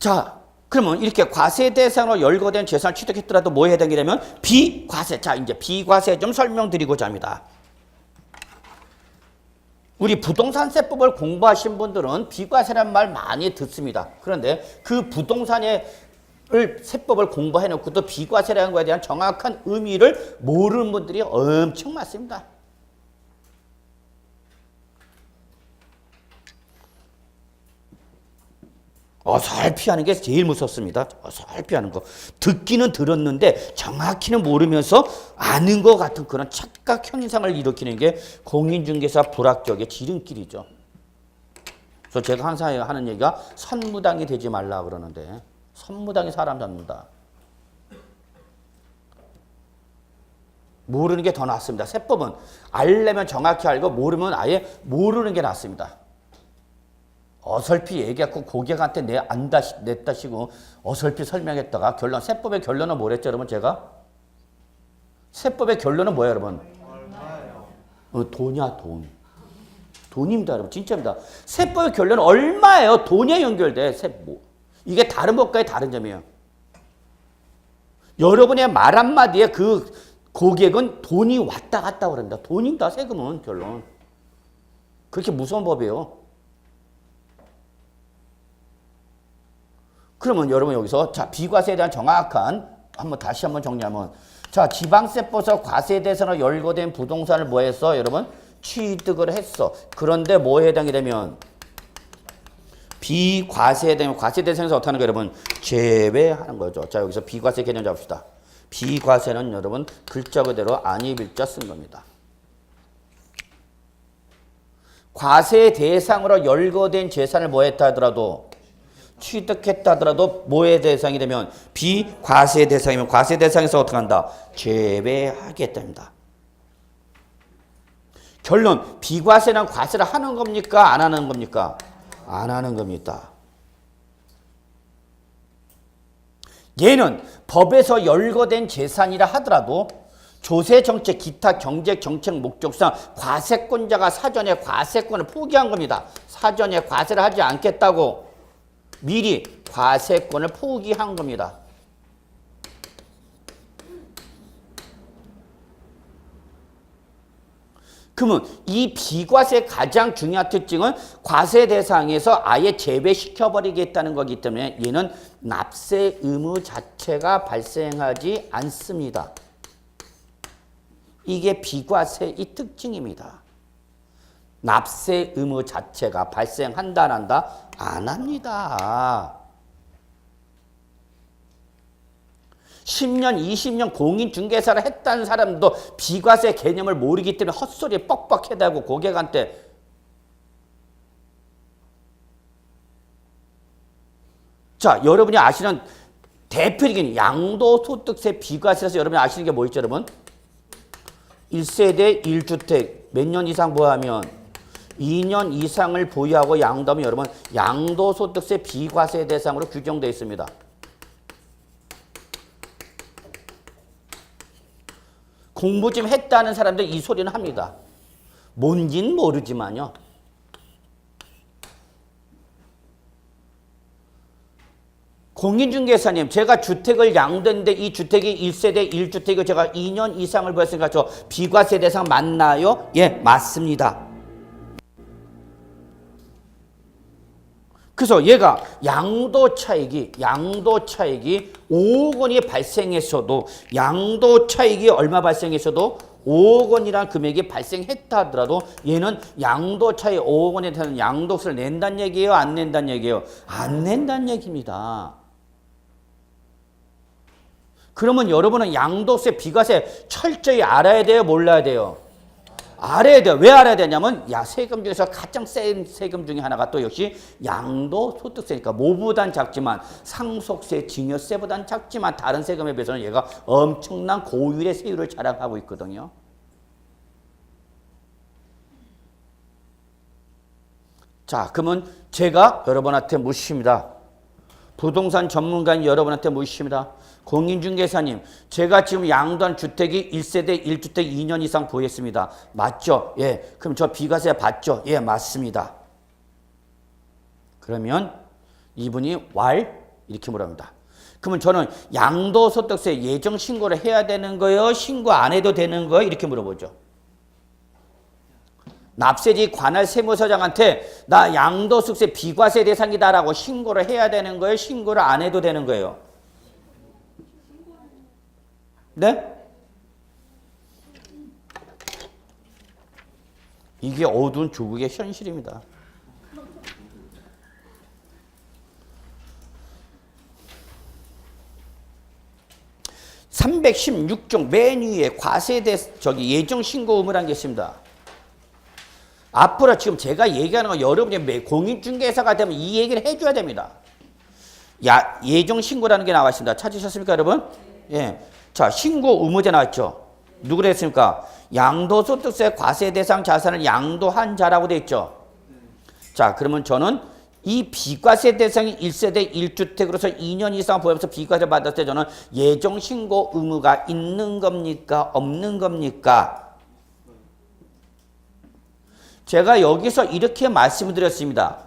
자, 그러면 이렇게 과세 대상으로 열거된 재산을 취득했더라도 뭐에 해당이 되면 비과세. 자, 이제 비과세 좀 설명드리고자 합니다. 우리 부동산세법을 공부하신 분들은 비과세란 말 많이 듣습니다. 그런데 그 부동산의 세법을 공부해놓고도 비과세라는 것에 대한 정확한 의미를 모르는 분들이 엄청 많습니다. 어설피 하는 게 제일 무섭습니다. 어설피 하는 거. 듣기는 들었는데 정확히는 모르면서 아는 것 같은 그런 착각 현상을 일으키는 게 공인중개사 불합격의 지름길이죠. 그래서 제가 항상 하는 얘기가 선무당이 되지 말라 그러는데 선무당이 사람 잡는다. 모르는 게 더 낫습니다. 세법은 알려면 정확히 알고 모르면 아예 모르는 게 낫습니다. 어설피 얘기하고 고객한테 냈다시고 어설피 설명했다가 세법의 결론은 뭐랬죠, 여러분? 제가? 세법의 결론은 뭐예요, 여러분? 돈이야, 돈. 돈입니다, 여러분. 진짜입니다. 세법의 결론은 얼마예요? 돈에 연결돼. 이게 다른 법과의 다른 점이에요. 여러분의 말 한마디에 그 고객은 돈이 왔다 갔다 그럽니다. 돈입니다, 세금은 결론. 그렇게 무서운 법이에요. 그러면 여러분 여기서 자 비과세에 대한 정확한 다시 한번 정리하면 자 지방세법에서 과세 대상으로 열거된 부동산을 뭐 했어 여러분? 취득을 했어. 그런데 뭐에 해당이 되면 비과세에 되면 과세 대상에서 어떻게 하는 거예요 여러분? 제외하는 거죠. 자 여기서 비과세 개념 잡읍시다. 비과세는 여러분 글자 그대로 안이빌자 쓴 겁니다. 과세 대상으로 열거된 재산을 뭐 했다 하더라도 취득했다 하더라도 뭐의 대상이 되면 비과세 대상이면 과세 대상에서 어떻게 한다? 제외하겠답니다. 결론 비과세는 과세를 하는 겁니까? 안 하는 겁니까? 안 하는 겁니다. 얘는 법에서 열거된 재산이라 하더라도 조세정책, 기타 경제정책 목적상 과세권자가 사전에 과세권을 포기한 겁니다. 사전에 과세를 하지 않겠다고 미리 과세권을 포기한 겁니다. 그러면 이 비과세의 가장 중요한 특징은 과세 대상에서 아예 제외시켜버리겠다는 거기 때문에 얘는 납세 의무 자체가 발생하지 않습니다. 이게 비과세의 특징입니다. 납세 의무 자체가 발생한다 안 한다? 안 합니다. 10년, 20년 공인중개사를 했다는 사람도 비과세 개념을 모르기 때문에 헛소리에 뻑뻑해대고 고객한테 자 여러분이 아시는 대표적인 양도소득세 비과세에서 여러분이 아시는 게 뭐 있죠 여러분? 1세대 1주택 몇 년 이상 보유하면 2년 이상을 보유하고 양도하면 여러분 양도소득세 비과세 대상으로 규정되어 있습니다. 공부 좀 했다는 사람들 이 소리는 합니다. 뭔진 모르지만요. 공인중개사님 제가 주택을 양도했는데 이 주택이 1세대 1주택을 제가 2년 이상을 보였으니까 저 비과세 대상 맞나요? 예, 맞습니다. 그래서 얘가 양도 차익이 5억 원이 발생했어도 양도 차익이 얼마 발생했어도 5억 원이라는 금액이 발생했다 하더라도 얘는 양도 차익 5억 원에 대한 양도세를 낸다는 얘기예요? 안 낸다는 얘기예요? 안 낸다는 얘기입니다. 그러면 여러분은 양도세, 비과세 철저히 알아야 돼요? 몰라야 돼요? 알아야 돼요. 왜 알아야 되냐면 세금 중에서 가장 센 세금 중에 하나가 또 역시 양도소득세니까 뭐보단 작지만 상속세, 증여세보단 작지만 다른 세금에 비해서는 얘가 엄청난 고율의 세율을 자랑하고 있거든요. 자, 그러면 제가 여러분한테 묻습니다. 부동산 전문가인 여러분한테 묻습니다. 공인중개사님, 제가 지금 양도한 주택이 1세대 1주택 2년 이상 보였습니다. 맞죠? 예. 그럼 저 비과세 받죠? 예, 맞습니다. 그러면 이분이 이렇게 물어봅니다. 그러면 저는 양도소득세 예정 신고를 해야 되는 거예요? 신고 안 해도 되는 거예요? 이렇게 물어보죠. 납세지 관할 세무서장한테 나 양도소득세 비과세 대상이다라고 신고를 해야 되는 거예요? 신고를 안 해도 되는 거예요? 네? 이게 어두운 조국의 현실입니다. 316종 맨 위에 과세대 예정 신고 의무라는 게 있습니다. 앞으로 지금 제가 얘기하는 거 여러분이 공인중개사가 되면 이 얘기를 해줘야 됩니다. 예정 신고라는 게 나와 있습니다. 찾으셨습니까, 여러분? 예. 자, 신고 의무제 나왔죠. 누구를 했습니까? 양도소득세 과세 대상 자산을 양도한 자라고 돼 있죠. 자, 그러면 저는 이 비과세 대상이 1세대 1주택으로서 2년 이상 보유하면서 비과세 받았을 때 저는 예정 신고 의무가 있는 겁니까? 없는 겁니까? 제가 여기서 이렇게 말씀을 드렸습니다.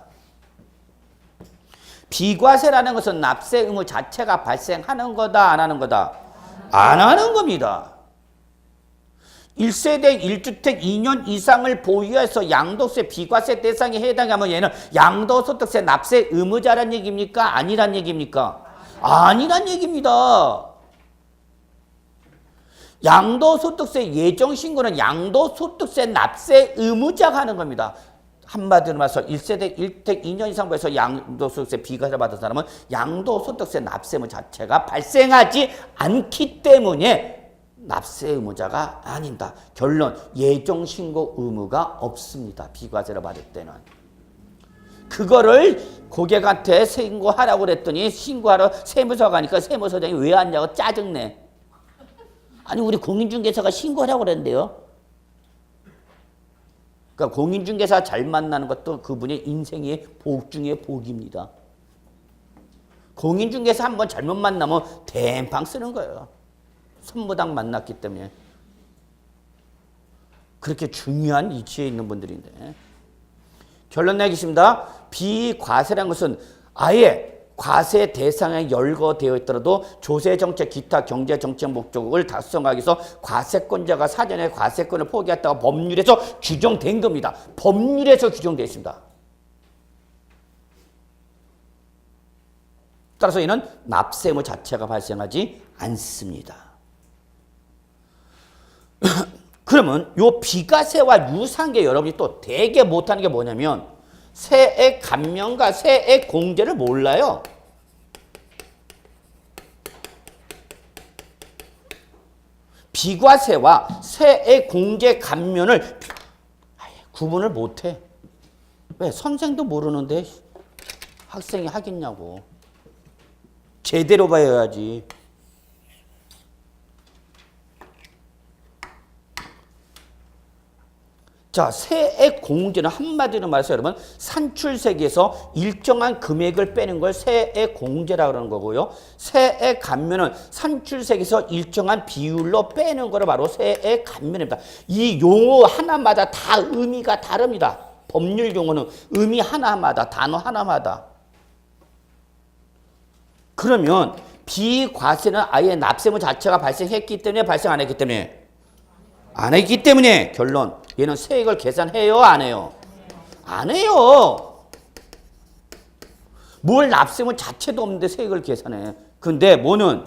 비과세라는 것은 납세 의무 자체가 발생하는 거다, 안 하는 거다? 안 하는 겁니다. 1세대 1주택 2년 이상을 보유해서 양도세 비과세 대상에 해당하면 얘는 양도소득세 납세 의무자란 얘기입니까? 아니란 얘기입니까? 아니란 얘기입니다. 양도소득세 예정신고는 양도소득세 납세 의무자가 하는 겁니다. 한마디로 말해서 1세대 1주택 2년 이상 보유해서 양도소득세 비과세 받은 사람은 양도소득세 납세 의무 자체가 발생하지 않기 때문에 납세 의무자가 아닌다. 결론, 예정 신고 의무가 없습니다. 비과세를 받을 때는. 그거를 고객한테 신고하라고 그랬더니 신고하러 세무서 가니까 세무서장이 왜 왔냐고 짜증내. 아니 우리 공인중개사가 신고하라고 그랬는데요. 그러니까 공인중개사 잘 만나는 것도 그분의 인생의 복 중의 복입니다. 공인중개사 한번 잘못 만나면 대빵 쓰는 거예요. 선무당 만났기 때문에. 그렇게 중요한 위치에 있는 분들인데. 결론 내겠습니다. 비과세라는 것은 아예 과세 대상에 열거되어 있더라도 조세정책, 기타 경제정책 목적을 달성하기 위해서 과세권자가 사전에 과세권을 포기했다가 법률에서 규정된 겁니다. 법률에서 규정되어 있습니다. 따라서 이는 납세 의무 자체가 발생하지 않습니다. 그러면 요 비과세와 유사한 게 여러분이 또 되게 못하는 게 뭐냐면 세액 감면과 세액 공제를 몰라요. 비과세와 세액 공제 감면을 구분을 못해. 왜? 선생도 모르는데 학생이 하겠냐고. 제대로 봐야지. 자, 세액 공제는 한마디로 말해서 여러분 산출세에서 일정한 금액을 빼는 걸 세액 공제라고 하는 거고요. 세액 감면은 산출세에서 일정한 비율로 빼는 거를 바로 세액 감면입니다. 이 용어 하나마다 다 의미가 다릅니다. 법률 용어는 의미 하나마다, 단어 하나마다. 그러면 비과세는 아예 납세의무 자체가 발생했기 때문에 발생 안 했기 때문에 안 했기 때문에 결론 얘는 세액을 계산해요 안 해요? 안 해요. 뭘 납세의무 자체도 없는데 세액을 계산해. 근데 뭐는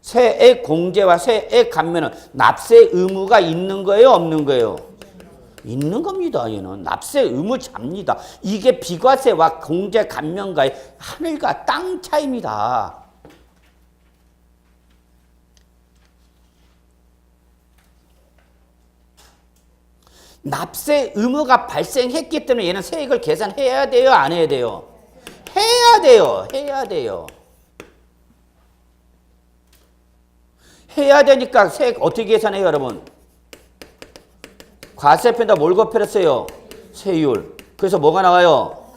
세액 공제와 세액 감면은 납세 의무가 있는 거예요 없는 거예요? 있는 겁니다. 얘는 납세 의무자입니다. 이게 비과세와 공제 감면과의 하늘과 땅 차이입니다. 납세 의무가 발생했기 때문에 얘는 세액을 계산해야 돼요 안 해야 돼요? 해야 돼요. 해야 돼요. 해야 되니까 세액 어떻게 계산해요 여러분? 과세표에다 뭘 곱해놨어요? 세율. 그래서 뭐가 나와요?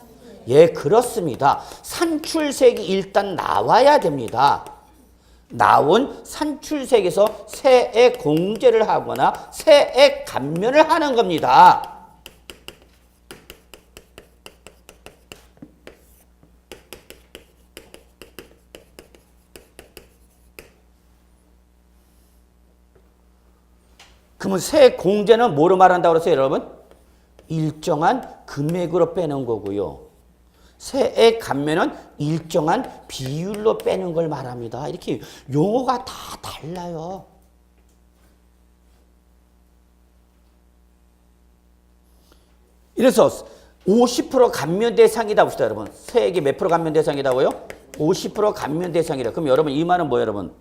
예, 그렇습니다. 산출세액이 일단 나와야 됩니다. 나온 산출세액에서 세액 공제를 하거나 세액 감면을 하는 겁니다. 그러면 세 공제는 뭐로 말한다고 그랬어요, 여러분? 일정한 금액으로 빼는 거고요. 세액 감면은 일정한 비율로 빼는 걸 말합니다. 이렇게 용어가 다 달라요. 이래서 50% 감면 대상이다 봅시다, 여러분. 세액이 몇 프로 감면 대상이다고요? 50% 감면 대상이라. 그럼 여러분 이 말은 뭐예요, 여러분?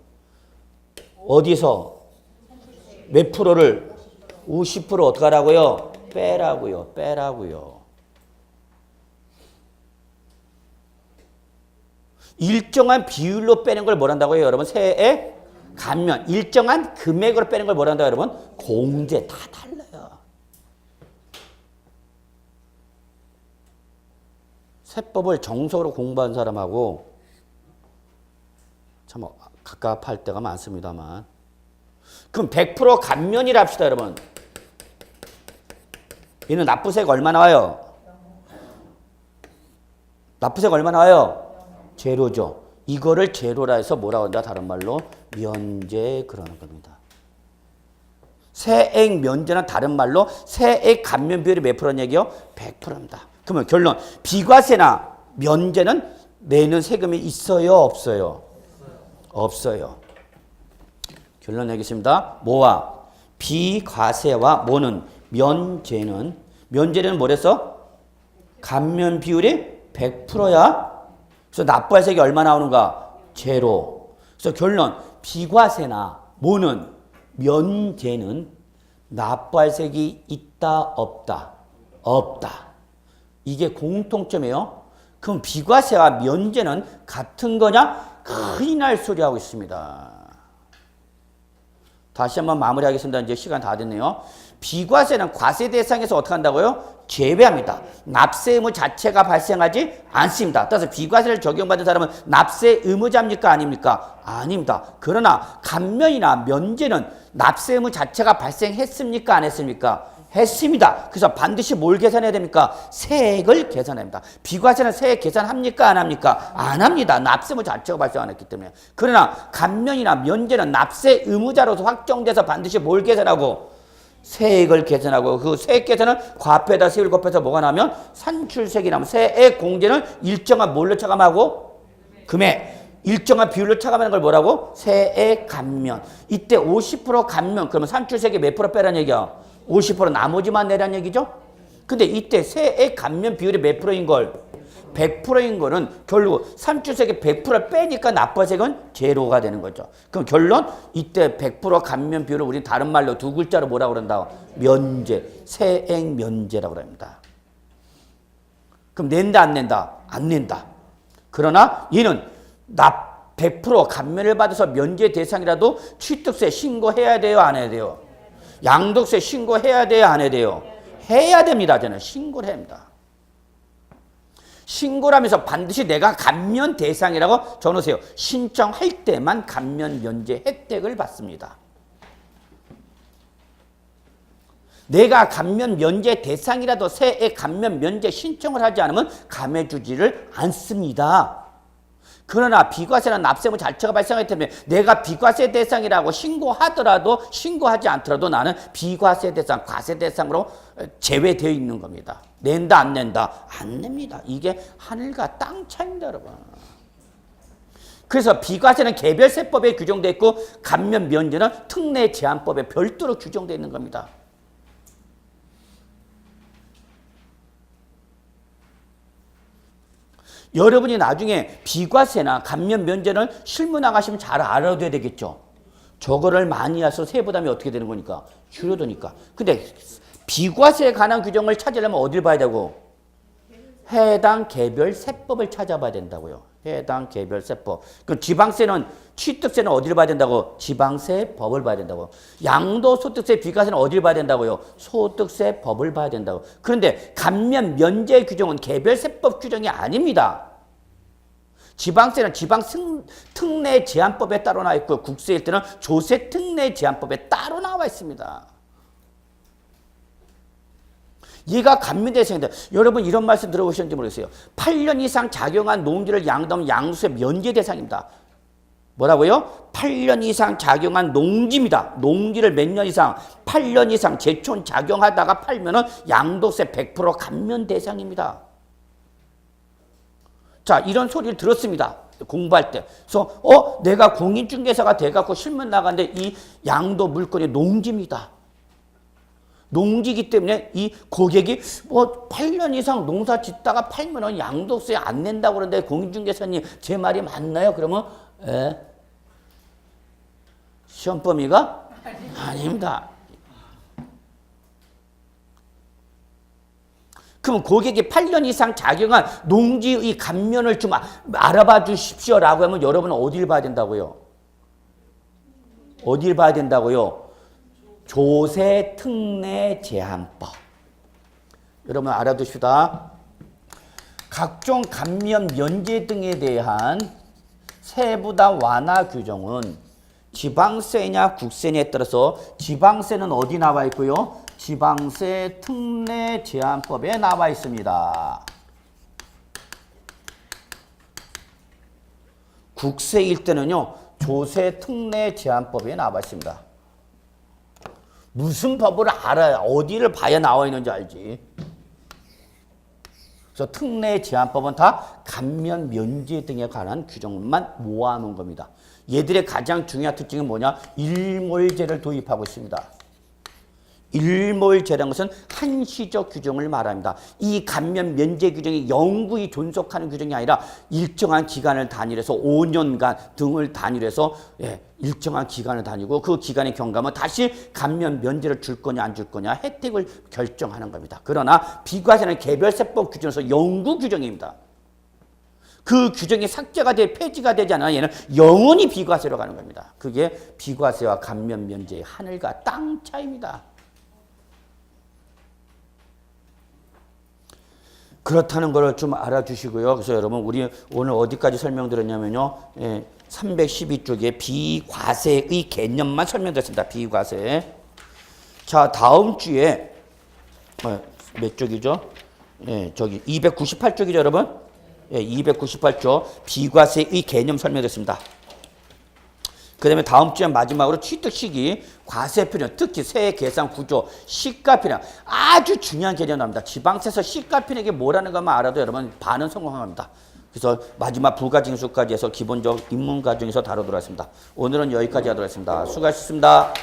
어디서 몇 프로를 50% 어떻게 하라고요? 빼라고요. 빼라고요. 일정한 비율로 빼는 걸 뭐란다고요, 여러분? 세액 감면. 일정한 금액으로 빼는 걸 뭐란다고요, 여러분? 공제. 다 달라요. 세법을 정석으로 공부한 사람하고 참 갑갑할 때가 많습니다만. 그럼 100% 감면이라 합시다, 여러분. 얘는 납부세가 얼마 나와요? 납부세가 얼마 나와요? 제로죠. 이거를 제로라 해서 뭐라고 한다? 다른 말로 면제 그러는 겁니다. 세액 면제는 다른 말로 세액 감면 비율이 몇 프로는 얘기요? 100%입니다. 그러면 결론, 비과세나 면제는 내는 세금이 있어요, 없어요? 없어요. 결론 내겠습니다. 뭐와? 비과세와 뭐는? 면제는 뭐랬어? 감면 비율이 100%야. 그래서 납부할 세액이 얼마 나오는가? 제로. 그래서 결론, 비과세나 뭐는? 면제는 납부할 세액이 있다, 없다? 없다. 이게 공통점이에요. 그럼 비과세와 면제는 같은 거냐? 큰일 날 소리 하고 있습니다. 다시 한번 마무리하겠습니다. 이제 시간 다 됐네요. 비과세는 과세 대상에서 어떻게 한다고요? 제외합니다. 납세 의무 자체가 발생하지 않습니다. 따라서 비과세를 적용받은 사람은 납세 의무자입니까? 아닙니까? 아닙니다. 그러나 감면이나 면제는 납세 의무 자체가 발생했습니까? 안 했습니까? 했습니다. 그래서 반드시 뭘 계산해야 됩니까? 세액을 계산해야 합니다. 비과세는 세액 계산합니까? 안 합니까? 안 합니다. 납세 의무 자체가 발생 안 했기 때문에. 그러나 감면이나 면제는 납세 의무자로서 확정돼서 반드시 뭘 계산하고? 세액을 계산하고, 그 세액 계산은 과표에다 세율 곱해서 뭐가 나면 산출세액이 나면 세액 공제는 일정한 뭘로 차감하고? 금액. 일정한 비율로 차감하는 걸 뭐라고? 세액 감면. 이때 50% 감면. 그러면 산출세액이 몇 프로 빼라는 얘기야? 50% 나머지만 내라는 얘기죠? 근데 이때 세액 감면 비율이 몇 프로인 걸? 100%인 거는 결국 산출세액이 100%를 빼니까 납부세액은 제로가 되는 거죠. 그럼 결론, 이때 100% 감면 비율을 우리 다른 말로 두 글자로 뭐라고 그런다? 면제, 세액 면제라고 합니다. 그럼 낸다, 안 낸다? 안 낸다. 그러나 얘는 100% 감면을 받아서 면제 대상이라도 취득세 신고해야 돼요, 안 해야 돼요? 양도세 신고해야 돼요, 안 해야 돼요? 해야 됩니다. 저는 신고를 해야 합니다. 신고라면서 반드시 내가 감면 대상이라고 적어놓으세요. 신청할 때만 감면 면제 혜택을 받습니다. 내가 감면 면제 대상이라도 세액 감면 면제 신청을 하지 않으면 감해주지를 않습니다. 그러나 비과세나 납세의무 자체가 발생하기 때문에 내가 비과세 대상이라고 신고하더라도 신고하지 않더라도 나는 비과세 대상, 과세 대상으로 제외되어 있는 겁니다. 낸다, 안 낸다? 안 냅니다. 이게 하늘과 땅 차이입니다, 여러분. 그래서 비과세는 개별세법에 규정되어 있고 감면 면제는 특례 제한법에 별도로 규정되어 있는 겁니다. 여러분이 나중에 비과세나 감면 면제는 실무 나가시면 잘 알아둬야 되겠죠. 저거를 많이 해서 세부담이 어떻게 되는 거니까? 줄어드니까. 근데 비과세에 관한 규정을 찾으려면 어딜 봐야 되고? 해당 개별 세법을 찾아봐야 된다고요. 해당 개별 세법. 그럼 지방세는, 취득세는 어디를 봐야 된다고? 지방세법을 봐야 된다고. 양도소득세, 비과세는 어디를 봐야 된다고요? 소득세법을 봐야 된다고. 그런데 감면 면제 규정은 개별 세법 규정이 아닙니다. 지방세는 지방 특례 제한법에 따로 나와 있고 국세일 때는 조세 특례 제한법에 따로 나와 있습니다. 얘가 감면 대상이다. 여러분 이런 말씀 들어보셨는지 모르겠어요. 8년 이상 작용한 농지를 양도하면 양도세 면제 대상입니다. 뭐라고요? 8년 이상 작용한 농지입니다. 농지를 몇 년 이상, 8년 이상 제촌 작용하다가 팔면은 양도세 100% 감면 대상입니다. 자, 이런 소리를 들었습니다. 공부할 때. 그래서 내가 공인중개사가 돼갖고 실문 나갔는데 이 양도 물건이 농지입니다. 농지이기 때문에 이 고객이 8년 이상 농사 짓다가 팔면은 양도세 안 낸다고 그러는데 공인중개사님 제 말이 맞나요? 그러면 시험 범위가 아닙니다. 그럼 고객이 8년 이상 작용한 농지의 감면을 좀 알아봐 주십시오라고 하면 여러분은 어딜 봐야 된다고요? 어딜 봐야 된다고요? 조세특례제한법. 여러분 알아두시다. 각종 감면 면제 등에 대한 세부다 완화 규정은 지방세냐 국세냐에 따라서 지방세는 어디 나와 있고요? 지방세 특례 제한법에 나와 있습니다. 국세일 때는요, 조세 특례 제한법에 나와 있습니다. 무슨 법을 알아야 어디를 봐야 나와 있는지 알지. 그래서 특례 제한법은 다 감면 면제 등에 관한 규정만 모아놓은 겁니다. 얘들의 가장 중요한 특징은 뭐냐? 일몰제를 도입하고 있습니다. 일몰제라는 것은 한시적 규정을 말합니다. 이 감면 면제 규정이 영구히 존속하는 규정이 아니라 일정한 기간을 단위해서 5년간 등을 단위해서 일정한 기간을 다니고 그 기간이 경과하면 다시 감면 면제를 줄 거냐 안 줄 거냐 혜택을 결정하는 겁니다. 그러나 비과세는 개별세법 규정에서 영구 규정입니다. 그 규정이 삭제가 폐지가 되지 않아 얘는 영원히 비과세로 가는 겁니다. 그게 비과세와 감면 면제의 하늘과 땅 차이입니다. 그렇다는 걸 좀 알아주시고요. 그래서 여러분 우리 오늘 어디까지 설명드렸냐면요. 312쪽에 비과세의 개념만 설명드렸습니다. 비과세. 자, 다음 주에 몇 쪽이죠? 저기 298쪽이죠, 여러분? 298쪽 비과세의 개념 설명드렸습니다. 그 다음에 다음 주에 마지막으로 취득시기, 과세표현, 특히 세액 계산 구조, 시가표현 아주 중요한 개념 나옵니다. 지방세에서 시가표현이 뭐라는 것만 알아도 여러분 반은 성공합니다. 그래서 마지막 부가징수까지 해서 기본적 입문 과정에서 다루도록 하겠습니다. 오늘은 여기까지 하도록 하겠습니다. 수고하셨습니다.